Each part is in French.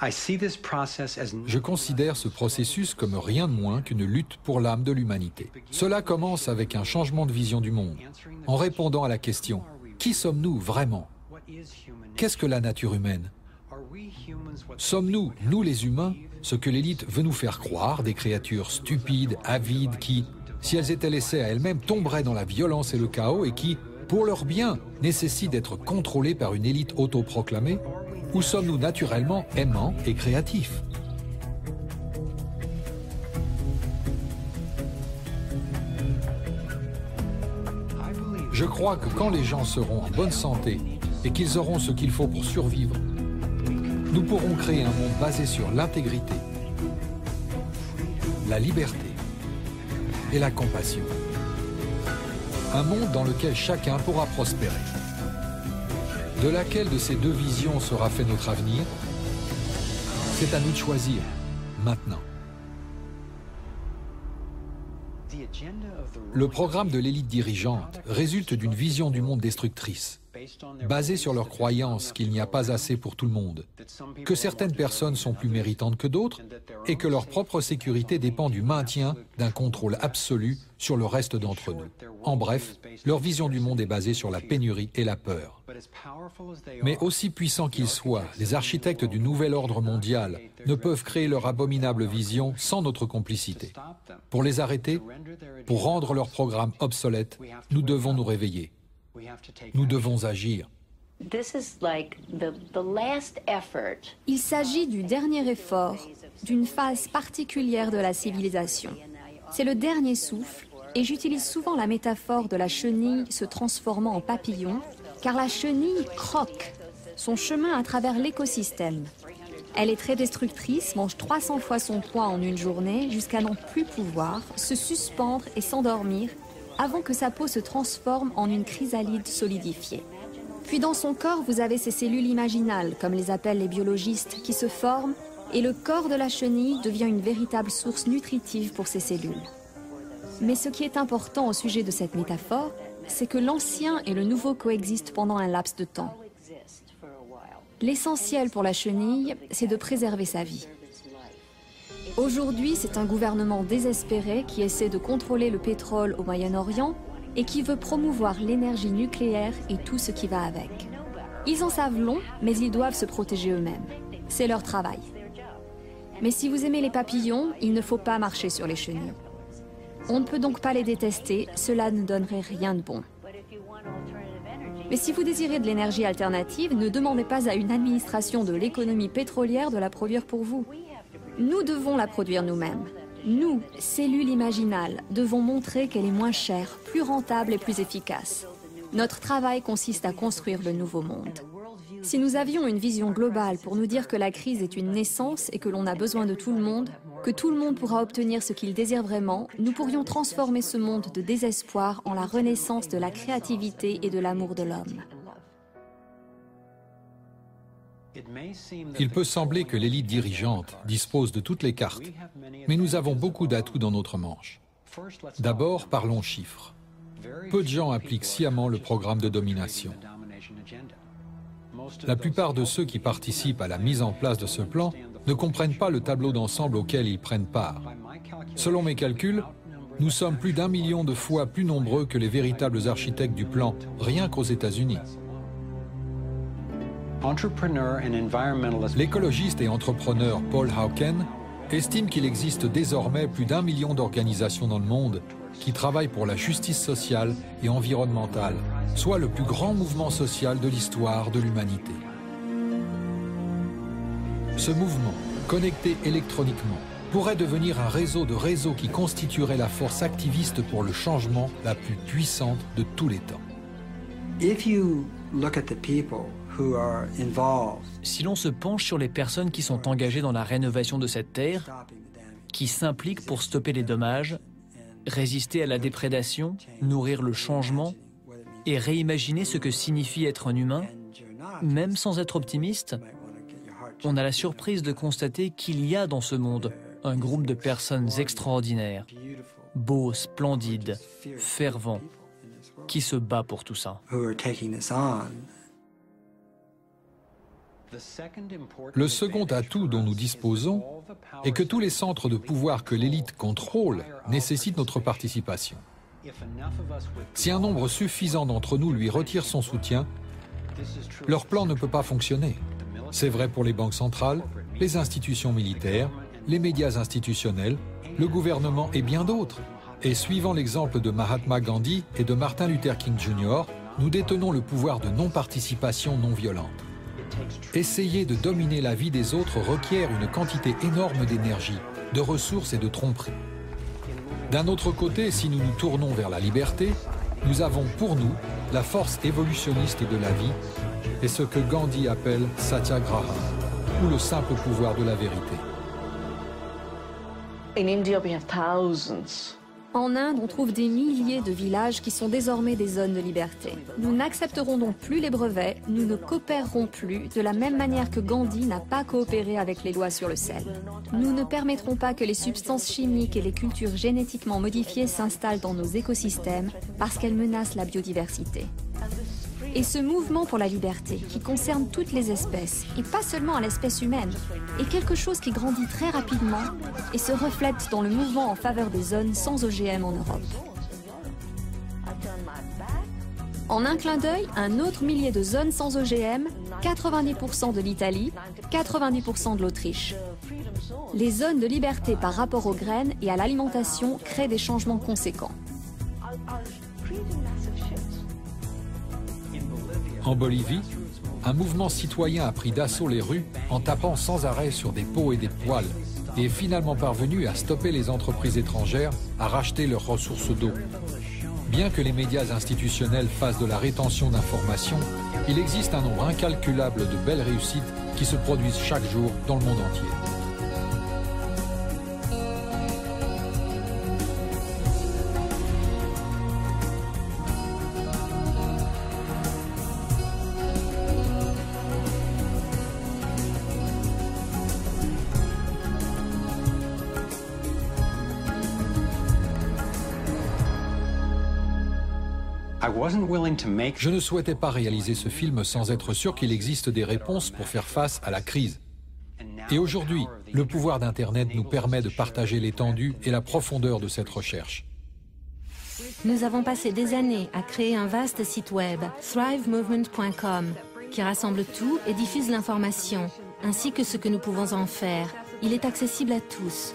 Je considère ce processus comme rien de moins qu'une lutte pour l'âme de l'humanité. Cela commence avec un changement de vision du monde, en répondant à la question « Qui sommes-nous vraiment ? Qu'est-ce que la nature humaine ? Sommes-nous, nous les humains, ce que l'élite veut nous faire croire, des créatures stupides, avides, qui, si elles étaient laissées à elles-mêmes, tomberaient dans la violence et le chaos et qui, pour leur bien, nécessitent d'être contrôlées par une élite autoproclamée ? Ou sommes-nous naturellement aimants et créatifs ? Je crois que quand les gens seront en bonne santé et qu'ils auront ce qu'il faut pour survivre, nous pourrons créer un monde basé sur l'intégrité, la liberté et la compassion. Un monde dans lequel chacun pourra prospérer. De laquelle de ces deux visions sera fait notre avenir? C'est à nous de choisir, maintenant. Le programme de l'élite dirigeante résulte d'une vision du monde destructrice, basée sur leur croyance qu'il n'y a pas assez pour tout le monde, que certaines personnes sont plus méritantes que d'autres et que leur propre sécurité dépend du maintien d'un contrôle absolu sur le reste d'entre nous. En bref, leur vision du monde est basée sur la pénurie et la peur. Mais aussi puissants qu'ils soient, les architectes du nouvel ordre mondial ne peuvent créer leur abominable vision sans notre complicité. Pour les arrêter, pour rendre leur programme obsolète, nous devons nous réveiller. Nous devons agir. Il s'agit du dernier effort, d'une phase particulière de la civilisation. C'est le dernier souffle, et j'utilise souvent la métaphore de la chenille se transformant en papillon, car la chenille croque son chemin à travers l'écosystème. Elle est très destructrice, mange 300 fois son poids en une journée, jusqu'à n'en plus pouvoir, se suspendre et s'endormir, avant que sa peau se transforme en une chrysalide solidifiée. Puis dans son corps, vous avez ces cellules imaginales, comme les appellent les biologistes, qui se forment, et le corps de la chenille devient une véritable source nutritive pour ces cellules. Mais ce qui est important au sujet de cette métaphore, c'est que l'ancien et le nouveau coexistent pendant un laps de temps. L'essentiel pour la chenille, c'est de préserver sa vie. Aujourd'hui, c'est un gouvernement désespéré qui essaie de contrôler le pétrole au Moyen-Orient et qui veut promouvoir l'énergie nucléaire et tout ce qui va avec. Ils en savent long, mais ils doivent se protéger eux-mêmes. C'est leur travail. Mais si vous aimez les papillons, il ne faut pas marcher sur les chenilles. On ne peut donc pas les détester, cela ne donnerait rien de bon. Mais si vous désirez de l'énergie alternative, ne demandez pas à une administration de l'économie pétrolière de la produire pour vous. Nous devons la produire nous-mêmes. Nous, cellules imaginales, devons montrer qu'elle est moins chère, plus rentable et plus efficace. Notre travail consiste à construire le nouveau monde. Si nous avions une vision globale pour nous dire que la crise est une naissance et que l'on a besoin de tout le monde, que tout le monde pourra obtenir ce qu'il désire vraiment, nous pourrions transformer ce monde de désespoir en la renaissance de la créativité et de l'amour de l'homme. Il peut sembler que l'élite dirigeante dispose de toutes les cartes, mais nous avons beaucoup d'atouts dans notre manche. D'abord, parlons chiffres. Peu de gens appliquent sciemment le programme de domination. La plupart de ceux qui participent à la mise en place de ce plan ne comprennent pas le tableau d'ensemble auquel ils prennent part. Selon mes calculs, nous sommes plus d'1 million de fois plus nombreux que les véritables architectes du plan, rien qu'aux États-Unis. L'écologiste et entrepreneur Paul Hawken estime qu'il existe désormais plus d'1 million d'organisations dans le monde qui travaillent pour la justice sociale et environnementale, soit le plus grand mouvement social de l'histoire de l'humanité. Ce mouvement, connecté électroniquement, pourrait devenir un réseau de réseaux qui constituerait la force activiste pour le changement la plus puissante de tous les temps. Si l'on se penche sur les personnes qui sont engagées dans la rénovation de cette terre, qui s'impliquent pour stopper les dommages, résister à la déprédation, nourrir le changement et réimaginer ce que signifie être un humain, même sans être optimiste, on a la surprise de constater qu'il y a dans ce monde un groupe de personnes extraordinaires, beaux, splendides, fervents, qui se bat pour tout ça. Le second atout dont nous disposons est que tous les centres de pouvoir que l'élite contrôle nécessitent notre participation. Si un nombre suffisant d'entre nous lui retire son soutien, leur plan ne peut pas fonctionner. C'est vrai pour les banques centrales, les institutions militaires, les médias institutionnels, le gouvernement et bien d'autres. Et suivant l'exemple de Mahatma Gandhi et de Martin Luther King Jr., nous détenons le pouvoir de non-participation non violente. Essayer de dominer la vie des autres requiert une quantité énorme d'énergie, de ressources et de tromperie. D'un autre côté, si nous nous tournons vers la liberté, nous avons pour nous la force évolutionniste de la vie et ce que Gandhi appelle Satyagraha, ou le simple pouvoir de la vérité. En Inde, on trouve des milliers de villages qui sont désormais des zones de liberté. Nous n'accepterons donc plus les brevets, nous ne coopérerons plus, de la même manière que Gandhi n'a pas coopéré avec les lois sur le sel. Nous ne permettrons pas que les substances chimiques et les cultures génétiquement modifiées s'installent dans nos écosystèmes parce qu'elles menacent la biodiversité. Et ce mouvement pour la liberté, qui concerne toutes les espèces, et pas seulement l'espèce humaine, est quelque chose qui grandit très rapidement et se reflète dans le mouvement en faveur des zones sans OGM en Europe. En un clin d'œil, un autre millier de zones sans OGM, 90% de l'Italie, 90% de l'Autriche. Les zones de liberté par rapport aux graines et à l'alimentation créent des changements conséquents. En Bolivie, un mouvement citoyen a pris d'assaut les rues en tapant sans arrêt sur des pots et des poêles et est finalement parvenu à stopper les entreprises étrangères à racheter leurs ressources d'eau. Bien que les médias institutionnels fassent de la rétention d'informations, il existe un nombre incalculable de belles réussites qui se produisent chaque jour dans le monde entier. Je ne souhaitais pas réaliser ce film sans être sûr qu'il existe des réponses pour faire face à la crise. Et aujourd'hui, le pouvoir d'Internet nous permet de partager l'étendue et la profondeur de cette recherche. Nous avons passé des années à créer un vaste site web, thrivemovement.com, qui rassemble tout et diffuse l'information, ainsi que ce que nous pouvons en faire. Il est accessible à tous.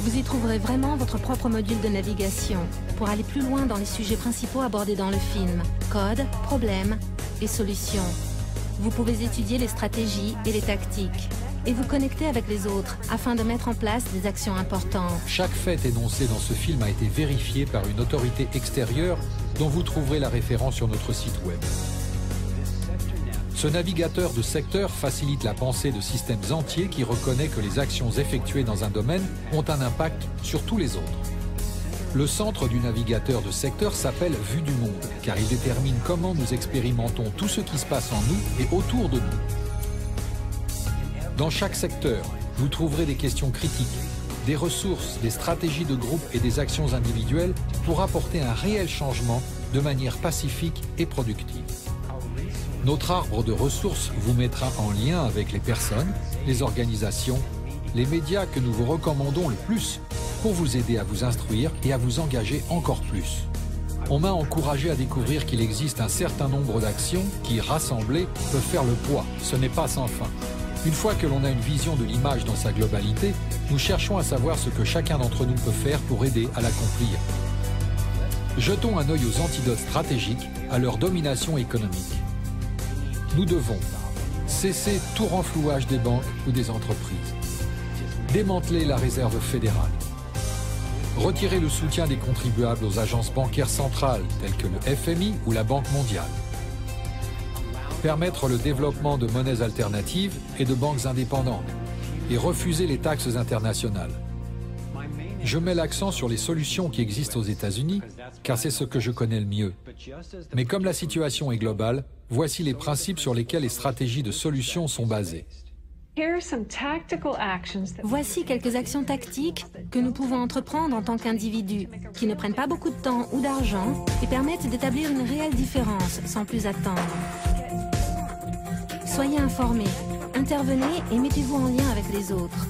Vous y trouverez vraiment votre propre module de navigation pour aller plus loin dans les sujets principaux abordés dans le film, code, problèmes et solutions. Vous pouvez étudier les stratégies et les tactiques et vous connecter avec les autres afin de mettre en place des actions importantes. Chaque fait énoncé dans ce film a été vérifié par une autorité extérieure dont vous trouverez la référence sur notre site web. Ce navigateur de secteur facilite la pensée de systèmes entiers qui reconnaît que les actions effectuées dans un domaine ont un impact sur tous les autres. Le centre du navigateur de secteur s'appelle Vue du monde, car il détermine comment nous expérimentons tout ce qui se passe en nous et autour de nous. Dans chaque secteur, vous trouverez des questions critiques, des ressources, des stratégies de groupe et des actions individuelles pour apporter un réel changement de manière pacifique et productive. Notre arbre de ressources vous mettra en lien avec les personnes, les organisations, les médias que nous vous recommandons le plus pour vous aider à vous instruire et à vous engager encore plus. On m'a encouragé à découvrir qu'il existe un certain nombre d'actions qui, rassemblées, peuvent faire le poids. Ce n'est pas sans fin. Une fois que l'on a une vision de l'image dans sa globalité, nous cherchons à savoir ce que chacun d'entre nous peut faire pour aider à l'accomplir. Jetons un œil aux antidotes stratégiques à leur domination économique. Nous devons cesser tout renflouage des banques ou des entreprises, démanteler la réserve fédérale, retirer le soutien des contribuables aux agences bancaires centrales telles que le FMI ou la Banque mondiale, permettre le développement de monnaies alternatives et de banques indépendantes et refuser les taxes internationales. Je mets l'accent sur les solutions qui existent aux États-Unis, car c'est ce que je connais le mieux. Mais comme la situation est globale, voici les principes sur lesquels les stratégies de solutions sont basées. Voici quelques actions tactiques que nous pouvons entreprendre en tant qu'individus, qui ne prennent pas beaucoup de temps ou d'argent et permettent d'établir une réelle différence sans plus attendre. Soyez informés, Intervenez et mettez-vous en lien avec les autres.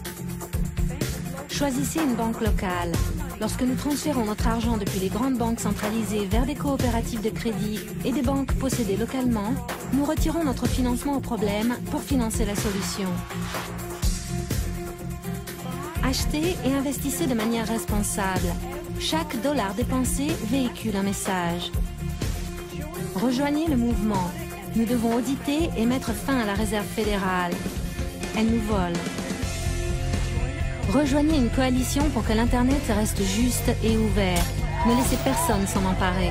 Choisissez une banque locale. Lorsque nous transférons notre argent depuis les grandes banques centralisées vers des coopératives de crédit et des banques possédées localement, nous retirons notre financement au problème pour financer la solution. Achetez et investissez de manière responsable. Chaque dollar dépensé véhicule un message. Rejoignez le mouvement. Nous devons auditer et mettre fin à la réserve fédérale. Elle nous vole. Rejoignez une coalition pour que l'Internet reste juste et ouvert. Ne laissez personne s'en emparer.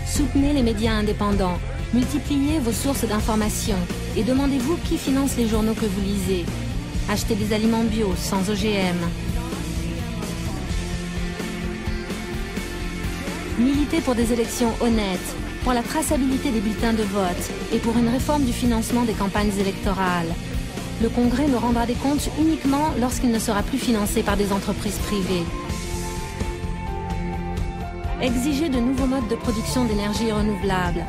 Soutenez les médias indépendants. Multipliez vos sources d'information et demandez-vous qui finance les journaux que vous lisez. Achetez des aliments bio, sans OGM. Militez pour des élections honnêtes, pour la traçabilité des bulletins de vote et pour une réforme du financement des campagnes électorales. Le Congrès nous rendra des comptes uniquement lorsqu'il ne sera plus financé par des entreprises privées. Exigez de nouveaux modes de production d'énergie renouvelable.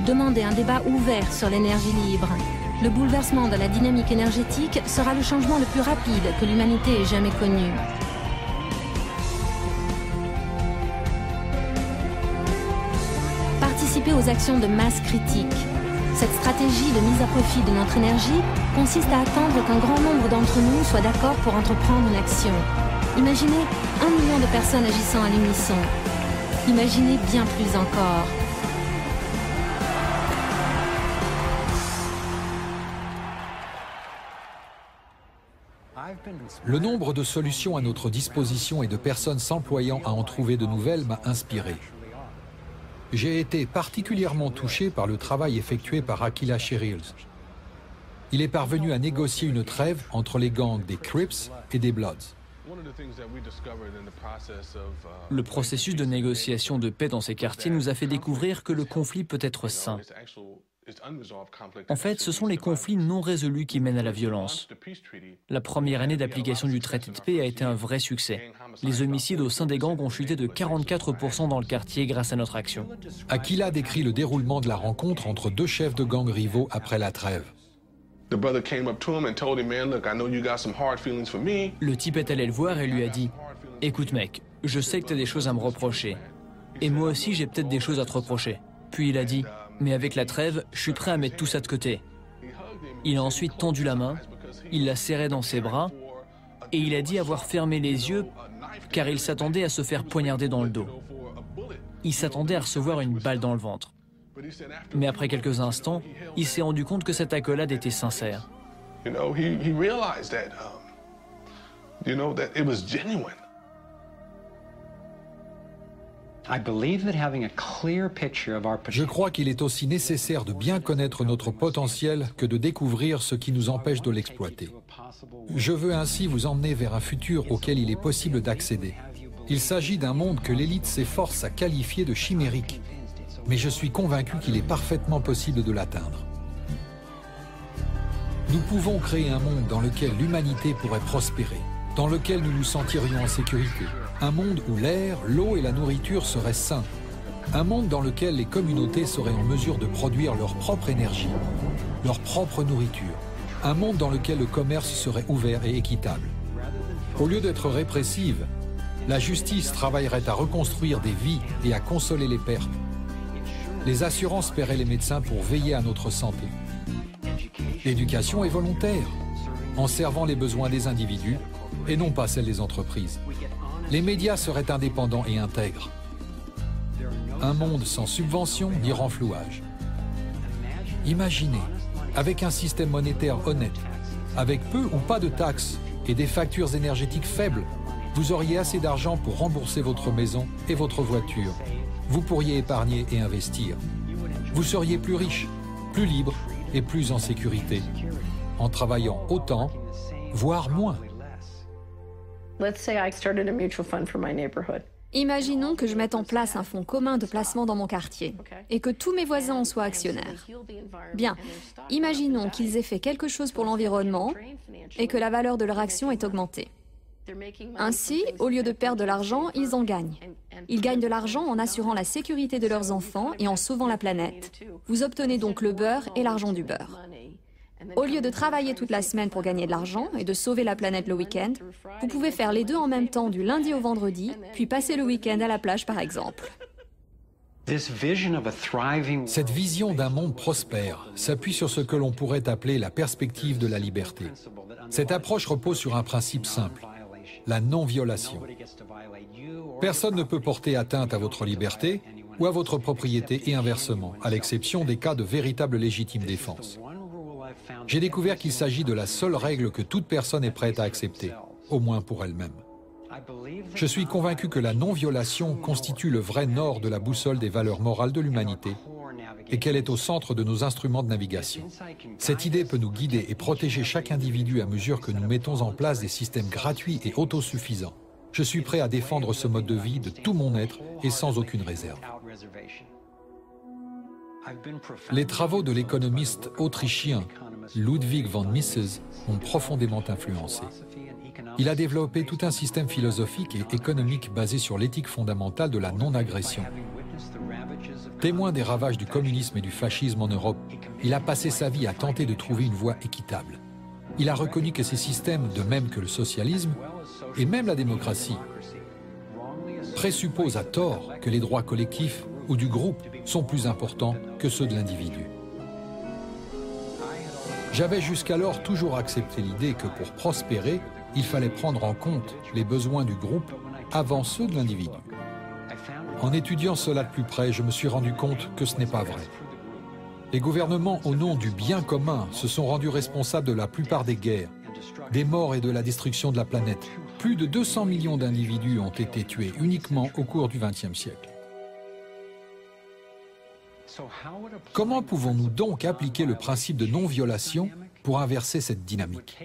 Demandez un débat ouvert sur l'énergie libre. Le bouleversement de la dynamique énergétique sera le changement le plus rapide que l'humanité ait jamais connu. Participez aux actions de masse critique. Cette stratégie de mise à profit de notre énergie consiste à attendre qu'un grand nombre d'entre nous soient d'accord pour entreprendre une action. Imaginez 1 million de personnes agissant à l'unisson. Imaginez bien plus encore. Le nombre de solutions à notre disposition et de personnes s'employant à en trouver de nouvelles m'a inspiré. J'ai été particulièrement touché par le travail effectué par Aquila Sherrills. Il est parvenu à négocier une trêve entre les gangs des Crips et des Bloods. Le processus de négociation de paix dans ces quartiers nous a fait découvrir que le conflit peut être sain. En fait, ce sont les conflits non résolus qui mènent à la violence. La première année d'application du traité de paix a été un vrai succès. Les homicides au sein des gangs ont chuté de 44% dans le quartier grâce à notre action. Aquila décrit le déroulement de la rencontre entre deux chefs de gangs rivaux après la trêve. Le type est allé le voir et lui a dit « Écoute mec, je sais que tu as des choses à me reprocher. Et moi aussi j'ai peut-être des choses à te reprocher. » Puis il a dit « Mais avec la trêve, je suis prêt à mettre tout ça de côté. » Il a ensuite tendu la main, il l'a serré dans ses bras et il a dit avoir fermé les yeux car il s'attendait à se faire poignarder dans le dos. Il s'attendait à recevoir une balle dans le ventre. Mais après quelques instants, il s'est rendu compte que cette accolade était sincère. Je crois qu'il est aussi nécessaire de bien connaître notre potentiel que de découvrir ce qui nous empêche de l'exploiter. Je veux ainsi vous emmener vers un futur auquel il est possible d'accéder. Il s'agit d'un monde que l'élite s'efforce à qualifier de chimérique, mais je suis convaincu qu'il est parfaitement possible de l'atteindre. Nous pouvons créer un monde dans lequel l'humanité pourrait prospérer, dans lequel nous nous sentirions en sécurité. Un monde où l'air, l'eau et la nourriture seraient sains. Un monde dans lequel les communautés seraient en mesure de produire leur propre énergie, leur propre nourriture. Un monde dans lequel le commerce serait ouvert et équitable. Au lieu d'être répressive, la justice travaillerait à reconstruire des vies et à consoler les pertes. Les assurances paieraient les médecins pour veiller à notre santé. L'éducation est volontaire, en servant les besoins des individus et non pas celles des entreprises. Les médias seraient indépendants et intègres. Un monde sans subvention ni renflouage. Imaginez, avec un système monétaire honnête, avec peu ou pas de taxes et des factures énergétiques faibles, vous auriez assez d'argent pour rembourser votre maison et votre voiture. Vous pourriez épargner et investir. Vous seriez plus riche, plus libre et plus en sécurité, en travaillant autant, voire moins. Imaginons que je mette en place un fonds commun de placement dans mon quartier et que tous mes voisins en soient actionnaires. Bien, imaginons qu'ils aient fait quelque chose pour l'environnement et que la valeur de leur action est augmentée. Ainsi, au lieu de perdre de l'argent, ils en gagnent. Ils gagnent de l'argent en assurant la sécurité de leurs enfants et en sauvant la planète. Vous obtenez donc le beurre et l'argent du beurre. Au lieu de travailler toute la semaine pour gagner de l'argent et de sauver la planète le week-end, vous pouvez faire les deux en même temps du lundi au vendredi, puis passer le week-end à la plage par exemple. Cette vision d'un monde prospère s'appuie sur ce que l'on pourrait appeler la perspective de la liberté. Cette approche repose sur un principe simple, la non-violation. Personne ne peut porter atteinte à votre liberté ou à votre propriété et inversement, à l'exception des cas de véritable légitime défense. J'ai découvert qu'il s'agit de la seule règle que toute personne est prête à accepter, au moins pour elle-même. Je suis convaincu que la non-violation constitue le vrai nord de la boussole des valeurs morales de l'humanité et qu'elle est au centre de nos instruments de navigation. Cette idée peut nous guider et protéger chaque individu à mesure que nous mettons en place des systèmes gratuits et autosuffisants. Je suis prêt à défendre ce mode de vie de tout mon être et sans aucune réserve. Les travaux de l'économiste autrichien Ludwig von Mises m'ont profondément influencé. Il a développé tout un système philosophique et économique basé sur l'éthique fondamentale de la non-agression. Témoin des ravages du communisme et du fascisme en Europe, il a passé sa vie à tenter de trouver une voie équitable. Il a reconnu que ces systèmes, de même que le socialisme, et même la démocratie, présupposent à tort que les droits collectifs ou du groupe sont plus importants que ceux de l'individu. J'avais jusqu'alors toujours accepté l'idée que pour prospérer, il fallait prendre en compte les besoins du groupe avant ceux de l'individu. En étudiant cela de plus près, je me suis rendu compte que ce n'est pas vrai. Les gouvernements, au nom du bien commun, se sont rendus responsables de la plupart des guerres, des morts et de la destruction de la planète. Plus de 200 millions d'individus ont été tués uniquement au cours du XXe siècle. Comment pouvons-nous donc appliquer le principe de non-violation pour inverser cette dynamique?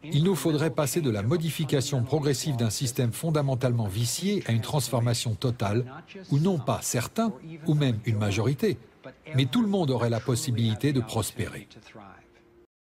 Il nous faudrait passer de la modification progressive d'un système fondamentalement vicié à une transformation totale, où non pas certains, ou même une majorité, mais tout le monde aurait la possibilité de prospérer.